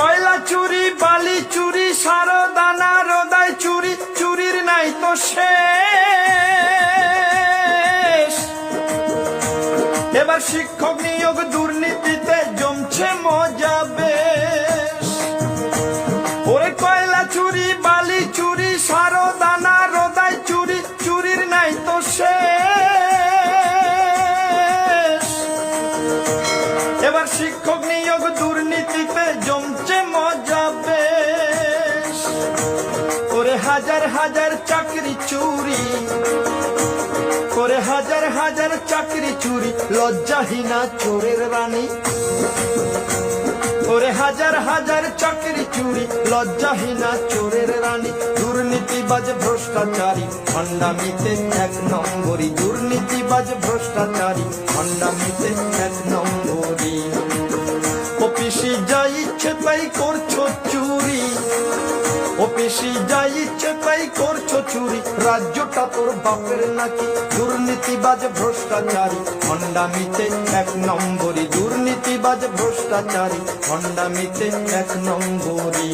কয়লা চুরি, বালি চুরি, সারদানা রোদায় চুরি, চুরির নাই তো শেষ। এবার শিক্ষক নিয়োগ দুর্নীতিতে জমছে মজা বেশ। ওরে কয়লা চুরি, বালি চুরি, সারদানা রোদায় চুরি, চুরির নাই তো শেষ। এবার শিক্ষক নিয়োগ দুর্নীতিতে জমছে মজা বেশ। ওরে হাজার হাজার চাকরি চুরি, করে হাজার হাজার চাকরি চুরি, লজ্জাহীনা চোরের রানী। ওরে হাজার হাজার চাকরি চুরি, লজ্জাহীনা চোরের রানী। দুর্নীতিবাজ ভ্রষ্টাচারী ভণ্ডামিতে এক নম্বরী, দুর্নীতিবাজ ভ্রষ্টাচারী ভণ্ডামিতে এক নম্বরী। অফিসে যা ইচ্ছে তাই করছো চুরি, অফিসে যা ইচ্ছে তাই করছো চুরি, রাজ্যটা তোর বাপের নাকি। দুর্নীতিবাজ ভ্রষ্টাচারী ভণ্ডামিতে এক নম্বরী, দুর্নীতিবাজ ভ্রষ্টাচারী ভণ্ডামিতে এক নম্বরী।